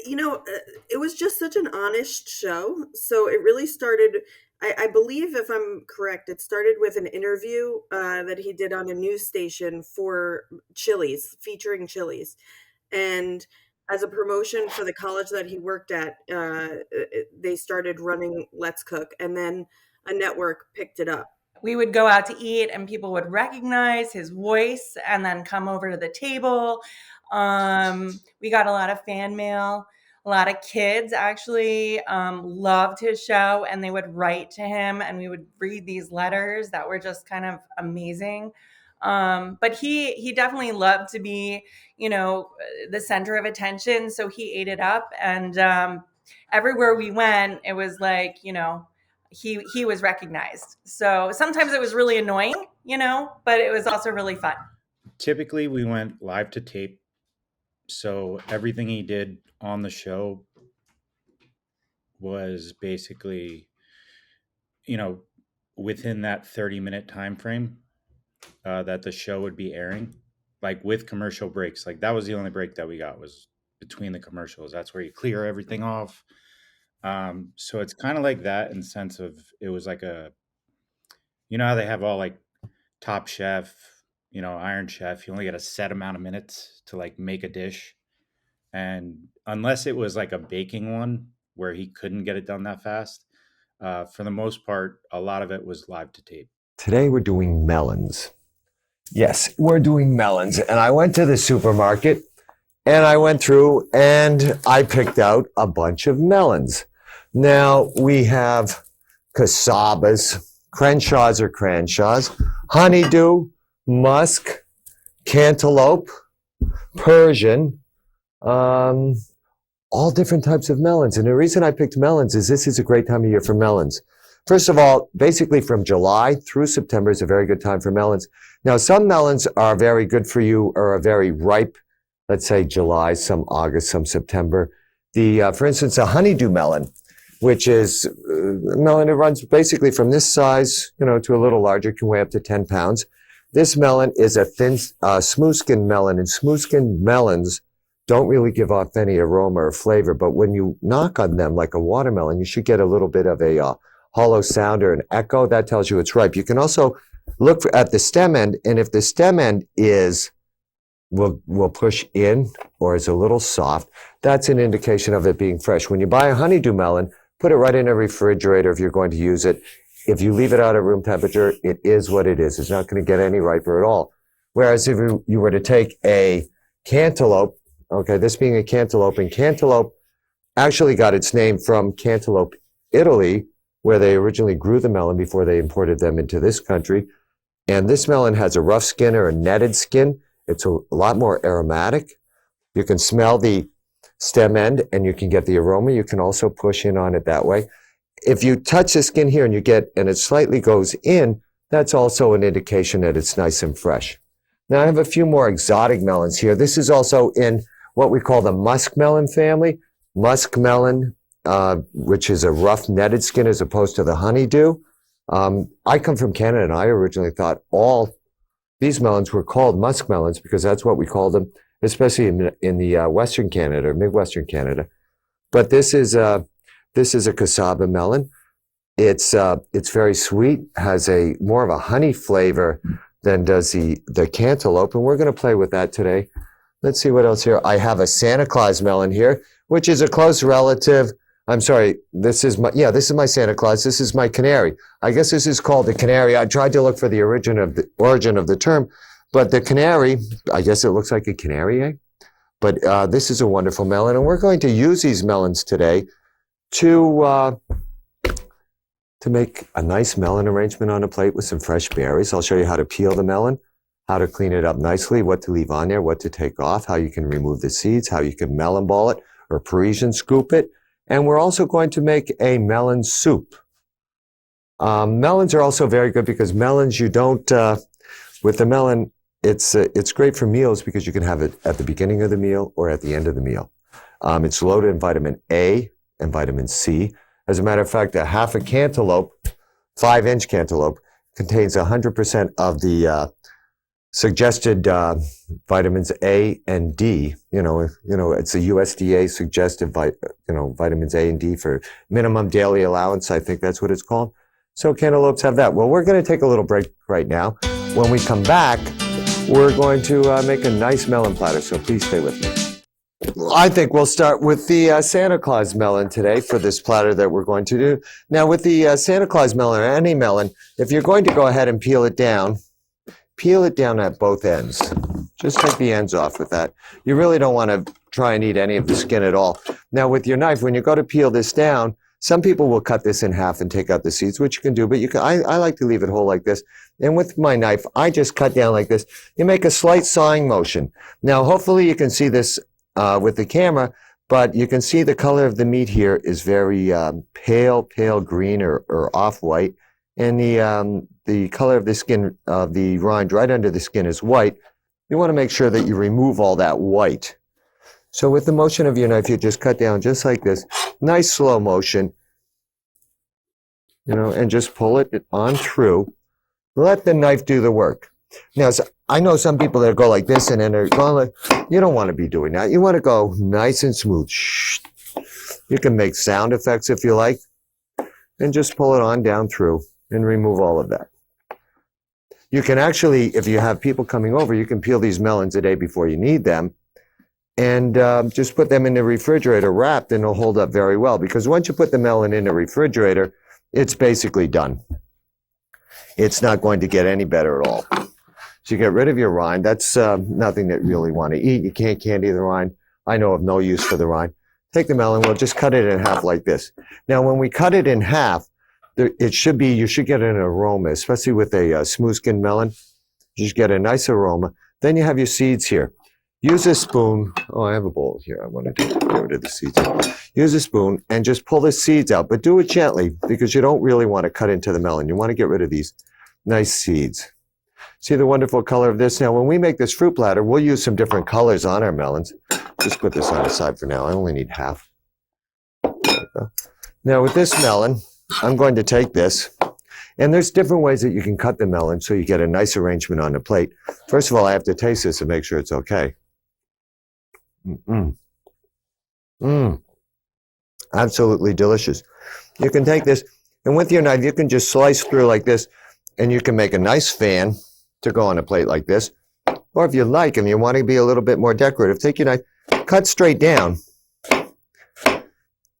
It was just such an honest show. So it really started, I believe, if I'm correct, it started with an interview that he did on a news station for Chili's, featuring Chili's. And as a promotion for the college that he worked at, they started running Let's Cook, and then a network picked it up. We would go out to eat and people would recognize his voice and then come over to the table. We got a lot of fan mail. A lot of kids actually loved his show, and they would write to him and we would read these letters that were just kind of amazing. But he definitely loved to be, the center of attention. So he ate it up. And everywhere we went, it was like, he was recognized. So sometimes it was really annoying, but it was also really fun. Typically, we went live to tape. So everything he did on the show was basically, within that 30-minute time frame that the show would be airing, like with commercial breaks. Like that was the only break that we got, was between the commercials. That's where you clear everything off. So it's kind of like that in the sense of, it was like how they have all like Top Chef, Iron Chef. You only get a set amount of minutes to like make a dish. And unless it was like a baking one where he couldn't get it done that fast, for the most part, a lot of it was live to tape. Today we're doing melons. Yes, we're doing melons. And I went to the supermarket and I went through and I picked out a bunch of melons. Now we have casabas, Crenshaws or Cranshaws, honeydew, musk, cantaloupe, Persian, all different types of melons. And the reason I picked melons is this is a great time of year for melons. First of all, basically from July through September is a very good time for melons. Now, some melons are very good for you or are very ripe. Let's say July, some August, some September. For instance, a honeydew melon, which is a melon that runs basically from this size, to a little larger, can weigh up to 10 pounds. This melon is a thin, smooth-skinned melon, and smooth-skinned melons don't really give off any aroma or flavor, but when you knock on them like a watermelon, you should get a little bit of a hollow sound or an echo. That tells you it's ripe. You can also look at the stem end, and if the stem end will push in or is a little soft, that's an indication of it being fresh. When you buy a honeydew melon, put it right in a refrigerator if you're going to use it. If you leave it out at room temperature, it is what it is. It's not going to get any riper at all. Whereas if you were to take a cantaloupe, okay, this being a cantaloupe, and cantaloupe actually got its name from Cantaloupe, Italy, where they originally grew the melon before they imported them into this country. And this melon has a rough skin or a netted skin. It's a lot more aromatic. You can smell the stem end and you can get the aroma. You can also push in on it that way. If you touch the skin here and it slightly goes in, that's also an indication that it's nice and fresh. Now I have a few more exotic melons here. This is also in what we call the muskmelon family. Muskmelon, which is a rough netted skin as opposed to the honeydew. I come from Canada and I originally thought all these melons were called muskmelons because that's what we call them, especially in the Western Canada or Midwestern Canada. But this is a casaba melon. It's very sweet, has a more of a honey flavor than does the cantaloupe, and we're going to play with that today. Let's see what else here. I have a Santa Claus melon here, which is a close relative. I'm sorry, this is my Santa Claus. This is my canary. I guess this is called the canary. I tried to look for the origin of the term, but the canary, I guess it looks like a canary egg. But this is a wonderful melon, and we're going to use these melons today to make a nice melon arrangement on a plate with some fresh berries. I'll show you how to peel the melon, how to clean it up nicely, what to leave on there, what to take off, how you can remove the seeds, how you can melon ball it or Parisian scoop it. And we're also going to make a melon soup. Melons are also very good because melons, with the melon, it's great for meals because you can have it at the beginning of the meal or at the end of the meal. It's loaded in vitamin A and vitamin C. As a matter of fact, a half a cantaloupe, 5-inch cantaloupe, contains 100% of the suggested vitamins A and D. It's a USDA suggested vitamins A and D for minimum daily allowance. I think that's what it's called. So cantaloupes have that. Well, we're going to take a little break right now. When we come back, we're going to make a nice melon platter. So please stay with me. I think we'll start with the Santa Claus melon today for this platter that we're going to do. Now, with the Santa Claus melon or any melon, if you're going to go ahead and peel it down at both ends. Just take the ends off with that. You really don't want to try and eat any of the skin at all. Now, with your knife, when you go to peel this down, some people will cut this in half and take out the seeds, which you can do, but I like to leave it whole like this. And with my knife, I just cut down like this. You make a slight sawing motion. Now, hopefully you can see this with the camera, but you can see the color of the meat here is very pale green or off-white. And the color of the skin of the rind right under the skin is white. You want to make sure that you remove all that white. So with the motion of your knife, you just cut down just like this. Nice slow motion, and just pull it on through. Let the knife do the work. Now, I know some people that go like this and then they're going like, you don't want to be doing that. You want to go nice and smooth. Shh. You can make sound effects if you like, and just pull it on down through and remove all of that. You can actually, if you have people coming over, you can peel these melons a day before you need them and just put them in the refrigerator wrapped, and they'll hold up very well, because once you put the melon in the refrigerator, it's basically done. It's not going to get any better at all. So you get rid of your rind. That's nothing that you really want to eat. You can't candy the rind. I know of no use for the rind. Take the melon, we'll just cut it in half like this. Now, when we cut it in half, you should get an aroma, especially with a smooth skinned melon. You should get a nice aroma. Then you have your seeds here. Use a spoon. Oh, I have a bowl here. I want to get rid of the seeds. Use a spoon and just pull the seeds out, but do it gently, because you don't really want to cut into the melon. You want to get rid of these nice seeds. See the wonderful color of this? Now, when we make this fruit platter, we'll use some different colors on our melons. Just put this on the side for now. I only need half. Now, with this melon, I'm going to take this, and there's different ways that you can cut the melon so you get a nice arrangement on the plate. First of all, I have to taste this and make sure it's okay. Absolutely delicious. You can take this, and with your knife, you can just slice through like this, and you can make a nice fan to go on a plate like this. Or if you like, and you want to be a little bit more decorative, take your knife, cut straight down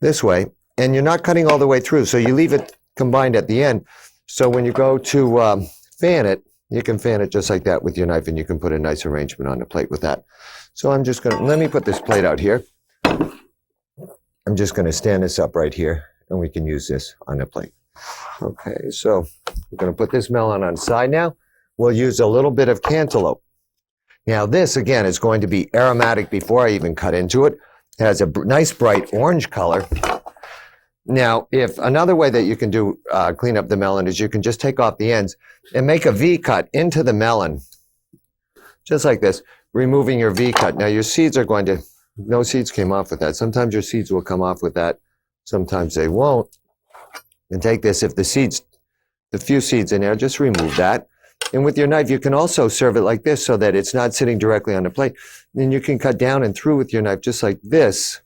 this way, and you're not cutting all the way through, so you leave it combined at the end. So when you go to fan it, you can fan it just like that with your knife, and you can put a nice arrangement on the plate with that. So I'm just going to, let me put this plate out here. I'm just going to stand this up right here, and we can use this on the plate. Okay, so we're going to put this melon on the side now. We'll use a little bit of cantaloupe. Now this, again, is going to be aromatic before I even cut into it. It has a nice bright orange color. Now, if another way that you can do clean up the melon is you can just take off the ends and make a V cut into the melon, just like this, removing your V cut. Now your seeds are going to, no seeds came off with that. Sometimes your seeds will come off with that. Sometimes they won't. And take this, if the few seeds in there, just remove that. And with your knife, you can also serve it like this so that it's not sitting directly on the plate. Then you can cut down and through with your knife just like this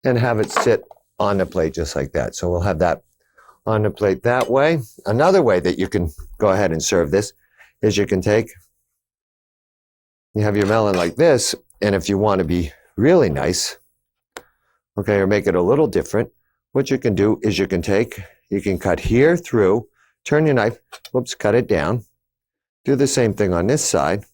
and have it sit on the plate just like that. So we'll have that on the plate that way. Another way that you can go ahead and serve this is you can you have your melon like this, and if you want to be really nice, okay, or make it a little different, what you can do is you can cut here through, turn your knife, whoops, cut it down, do the same thing on this side,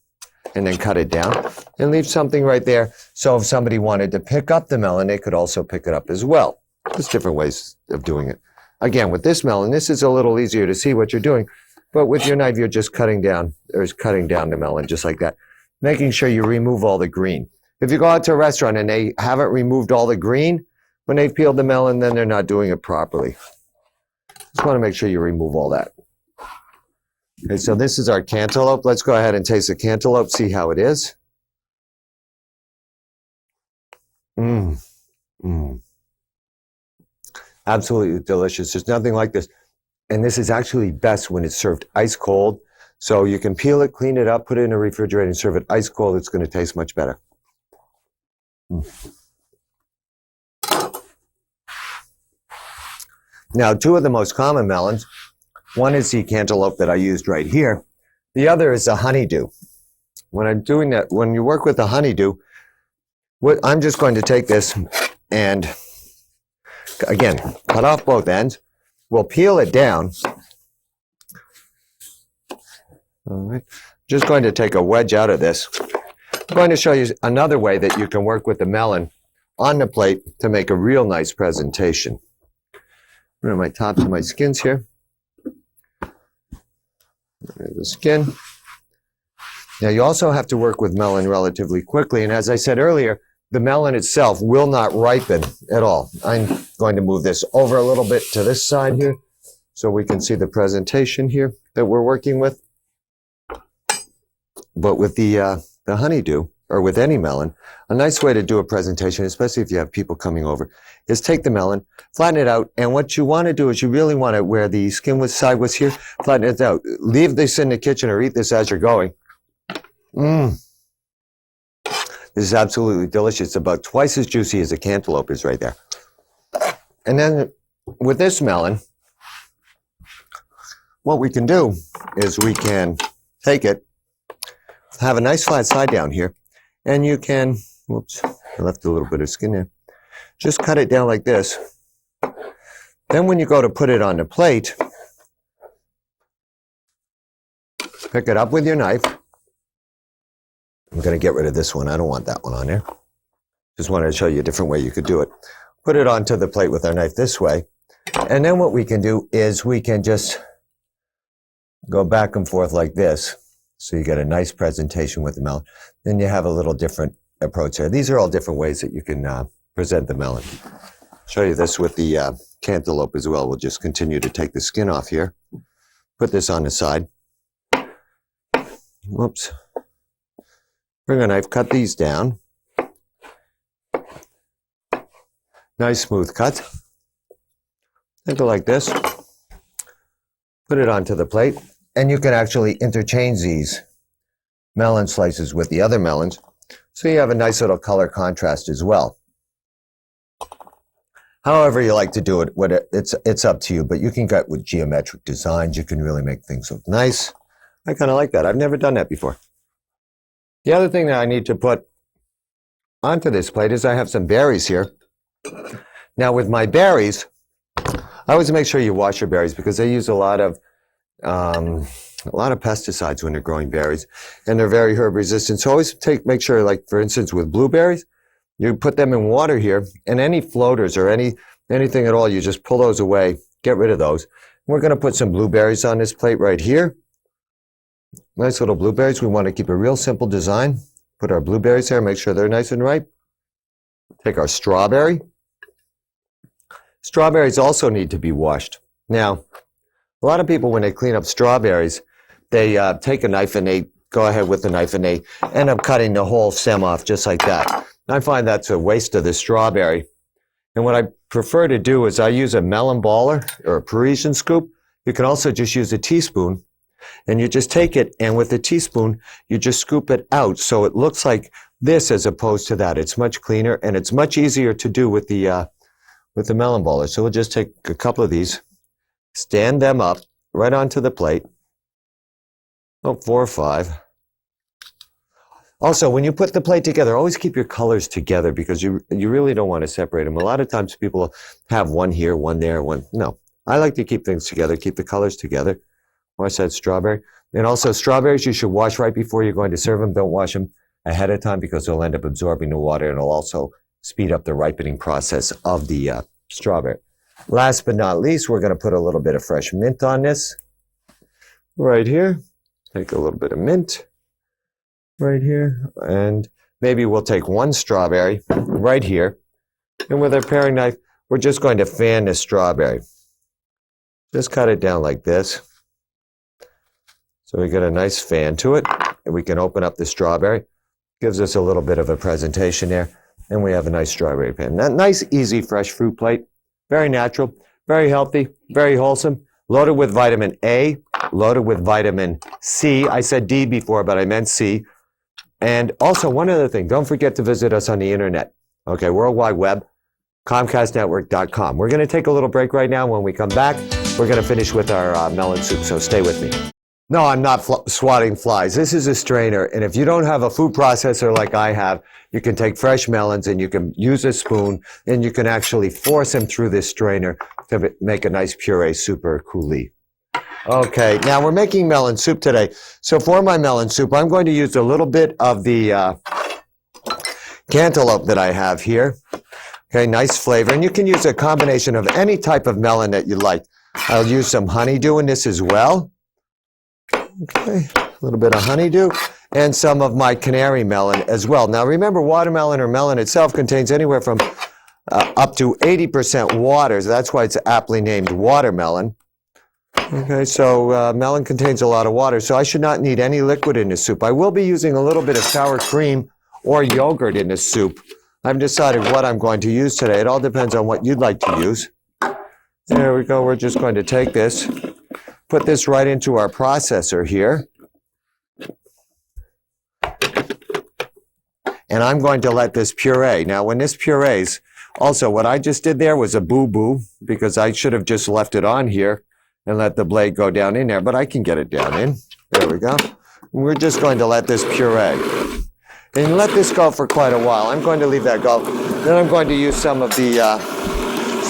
and then cut it down, and leave something right there. So if somebody wanted to pick up the melon, they could also pick it up as well. There's different ways of doing it. Again, with this melon, this is a little easier to see what you're doing, but with your knife, you're just cutting down the melon just like that, making sure you remove all the green. If you go out to a restaurant and they haven't removed all the green when they've peeled the melon, then they're not doing it properly. Just want to make sure you remove all that. Okay, so this is our cantaloupe. Let's go ahead and taste the cantaloupe, see how it is. Absolutely delicious. There's nothing like this. And this is actually best when it's served ice cold. So you can peel it, clean it up, put it in a refrigerator, and serve it ice cold. It's going to taste much better. Now, two of the most common melons, one is the cantaloupe that I used right here. The other is the honeydew. When I'm doing that, when you work with the honeydew, I'm just going to take this and, again, cut off both ends. We'll peel it down. All right. Just going to take a wedge out of this. I'm going to show you another way that you can work with the melon on the plate to make a real nice presentation. My tops of my skins here. There's the skin. Now you also have to work with melon relatively quickly, and as I said earlier, the melon itself will not ripen at all. I'm going to move this over a little bit to this side here so we can see the presentation here that we're working with. But with the honeydew, or with any melon, a nice way to do a presentation, especially if you have people coming over, is take the melon, flatten it out, and what you want to do is you really want to, where the skin side was here, flatten it out. Leave this in the kitchen or eat this as you're going. This is absolutely delicious. It's about twice as juicy as a cantaloupe is right there. And then with this melon, what we can do is we can take it, have a nice flat side down here, and you can, whoops, I left a little bit of skin there. Just cut it down like this. Then when you go to put it on the plate, pick it up with your knife. I'm going to get rid of this one. I don't want that one on there. Just wanted to show you a different way you could do it. Put it onto the plate with our knife this way. And then what we can do is we can just go back and forth like this. So you get a nice presentation with the melon. Then you have a little different approach there. These are all different ways that you can present the melon. Show you this with the cantaloupe as well. We'll just continue to take the skin off here. Put this on the side. Whoops. Bring a knife, cut these down. Nice smooth cut. And go like this. Put it onto the plate. And you can actually interchange these melon slices with the other melons. So you have a nice little color contrast as well. However you like to do it, it's up to you. But you can get with geometric designs. You can really make things look nice. I kind of like that. I've never done that before. The other thing that I need to put onto this plate is I have some berries here. Now with my berries, I always make sure you wash your berries because they use a lot of pesticides when they're growing berries, and they're very herb resistant. So always make sure, like for instance with blueberries, you put them in water here, and any floaters or anything at all, you just pull those away, get rid of those. We're going to put some blueberries on this plate right here. Nice little blueberries. We want to keep a real simple design. Put our blueberries there, make sure they're nice and ripe. Take our strawberry. Strawberries also need to be washed. Now, a lot of people, when they clean up strawberries, they take a knife and they go ahead with the knife and they end up cutting the whole stem off just like that. I find that's a waste of the strawberry. And what I prefer to do is I use a melon baller or a Parisian scoop. You can also just use a teaspoon, and you just take it, and with a teaspoon, you just scoop it out so it looks like this as opposed to that. It's much cleaner, and it's much easier to do with the melon baller. So we'll just take a couple of these, stand them up right onto the plate. Oh, 4 or 5. Also, when you put the plate together, always keep your colors together because you really don't want to separate them. A lot of times people have one here, one there, one. No, I like to keep things together, keep the colors together. I said strawberry. And also strawberries you should wash right before you're going to serve them. Don't wash them ahead of time because they'll end up absorbing the water, and it'll also speed up the ripening process of the strawberry. Last but not least, we're going to put a little bit of fresh mint on this. Right here. Take a little bit of mint. Right here. And maybe we'll take one strawberry right here. And with our paring knife, we're just going to fan this strawberry. Just cut it down like this. So we get a nice fan to it, and we can open up the strawberry. Gives us a little bit of a presentation there, and we have a nice strawberry pan. That nice, easy, fresh fruit plate. Very natural, very healthy, very wholesome, loaded with vitamin A, loaded with vitamin C. I said D before, but I meant C. And also, one other thing, don't forget to visit us on the internet. Okay, World Wide Web, ComcastNetwork.com. We're going to take a little break right now. When we come back, we're going to finish with our melon soup, so stay with me. No, I'm not swatting flies. This is a strainer, and if you don't have a food processor like I have, you can take fresh melons and you can use a spoon, and you can actually force them through this strainer to make a nice puree super coulis. Okay, now we're making melon soup today. So for my melon soup, I'm going to use a little bit of the cantaloupe that I have here. Okay, nice flavor. And you can use a combination of any type of melon that you like. I'll use some honeydew in this as well. Okay, a little bit of honeydew and some of my canary melon as well. Now remember, watermelon or melon itself contains anywhere from up to 80% water. So that's why it's aptly named watermelon. Okay, so melon contains a lot of water, so I should not need any liquid in this soup. I will be using a little bit of sour cream or yogurt in this soup. I've decided what I'm going to use today. It all depends on what you'd like to use. There we go. We're just going to take this, put this right into our processor here. And I'm going to let this puree. Now, when this purees, also what I just did there was a boo-boo, because I should have just left it on here and let the blade go down in there, but I can get it down in. There we go. We're just going to let this puree. And let this go for quite a while. I'm going to leave that go. Then I'm going to use some of the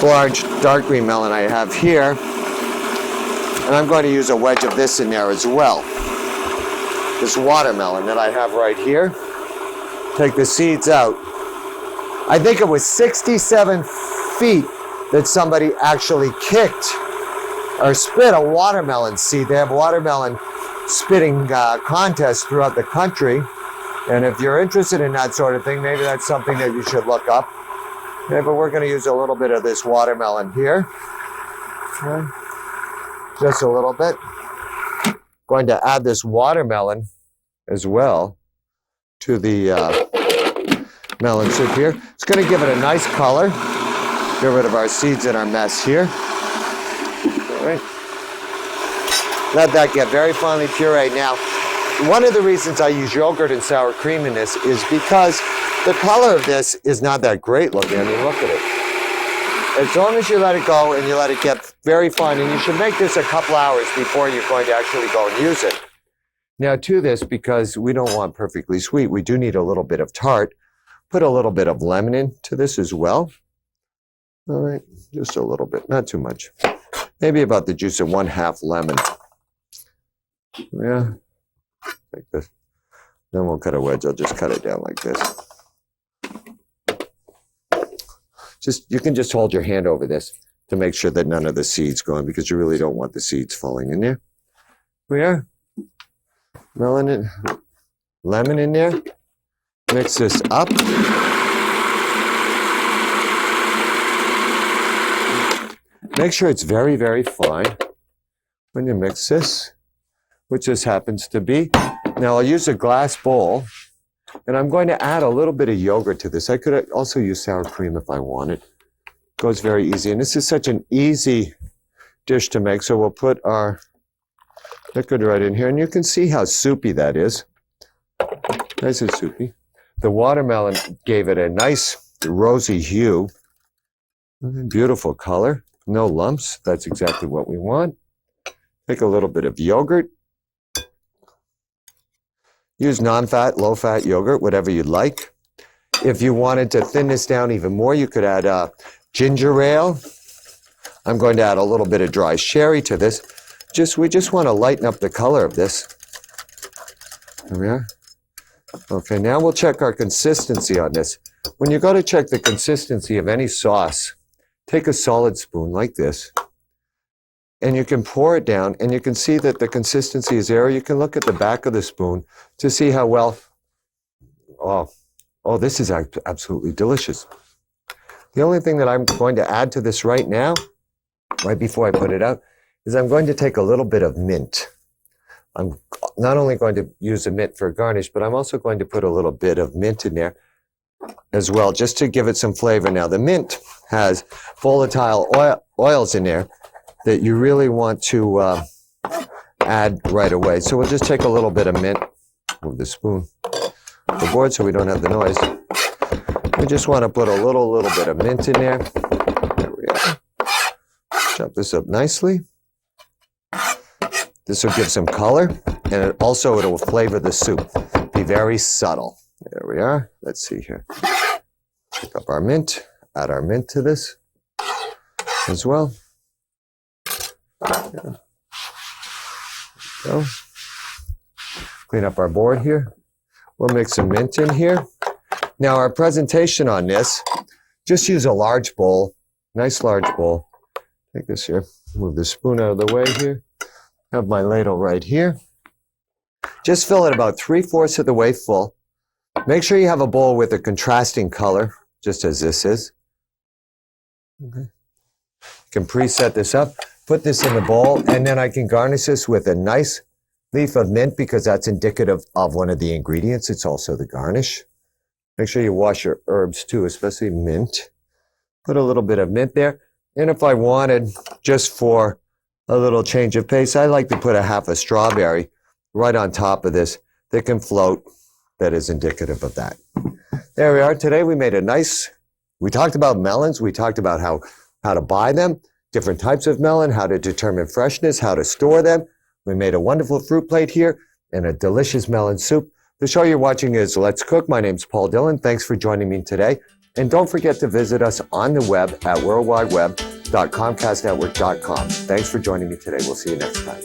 large dark green melon I have here. And I'm going to use a wedge of this in there as well. This watermelon that I have right here. Take the seeds out. I think it was 67 feet that somebody actually kicked or spit a watermelon seed. They have watermelon spitting contests throughout the country. And if you're interested in that sort of thing, maybe that's something that you should look up. Okay, but we're going to use a little bit of this watermelon here. Okay. Just a little bit. Going to add this watermelon as well to the melon soup here. It's going to give it a nice color. Get rid of our seeds and our mess here. All right. Let that get very finely pureed. Now, one of the reasons I use yogurt and sour cream in this is because the color of this is not that great looking. I mean, look at it. As long as you let it go and you let it get very fine, and you should make this a couple hours before you're going to actually go and use it. Now to this, because we don't want perfectly sweet, we do need a little bit of tart. Put a little bit of lemon into this as well. All right, just a little bit, not too much. Maybe about the juice of 1/2 lemon. Yeah. Like this. Then we'll cut a wedge. I'll just cut it down like this. You can just hold your hand over this to make sure that none of the seeds go in, because you really don't want the seeds falling in there. We are. Lemon in there. Mix this up. Make sure it's very, very fine when you mix this, which this happens to be. Now I'll use a glass bowl, and I'm going to add a little bit of yogurt to this. I could also use sour cream if I wanted. Goes very easy, and this is such an easy dish to make. So we'll put our liquid right in here, and you can see how soupy that is. Nice and soupy. The watermelon gave it a nice rosy hue. Beautiful color. No lumps. That's exactly what we want. Take a little bit of yogurt. Use non-fat, low-fat yogurt, whatever you'd like. If you wanted to thin this down even more, you could add ginger ale. I'm going to add a little bit of dry sherry to this. We just want to lighten up the color of this. There we are. Okay, now we'll check our consistency on this. When you go to check the consistency of any sauce, take a solid spoon like this, and you can pour it down, and you can see that the consistency is there. You can look at the back of the spoon to see how well. Oh, this is absolutely delicious. The only thing that I'm going to add to this right now, right before I put it out, is I'm going to take a little bit of mint. I'm not only going to use a mint for a garnish, but I'm also going to put a little bit of mint in there as well, just to give it some flavor. Now, the mint has volatile oils in there that you really want to add right away. So we'll just take a little bit of mint, move the spoon overboard so we don't have the noise. We just want to put a little bit of mint in there. There we are. Chop this up nicely. This will give some color, and it will flavor the soup. Be very subtle. There we are. Let's see here. Pick up our mint, add our mint to this as well. There we go. Clean up our board here. We'll mix some mint in here. Now our presentation on this, just use a large bowl, nice large bowl. Take this here, move the spoon out of the way here. Have my ladle right here. Just fill it about 3/4 of the way full. Make sure you have a bowl with a contrasting color, just as this is. Okay. You can preset this up, put this in the bowl, and then I can garnish this with a nice leaf of mint because that's indicative of one of the ingredients. It's also the garnish. Make sure you wash your herbs too, especially mint. Put a little bit of mint there. And if I wanted, just for a little change of pace, I like to put a half a strawberry right on top of this that can float. That is indicative of that. There we are. Today we talked about melons. We talked about how to buy them, different types of melon, how to determine freshness, how to store them. We made a wonderful fruit plate here and a delicious melon soup. The show you're watching is Let's Cook. My name's Paul Dillon. Thanks for joining me today. And don't forget to visit us on the web at worldwideweb.comcastnetwork.com. Thanks for joining me today. We'll see you next time.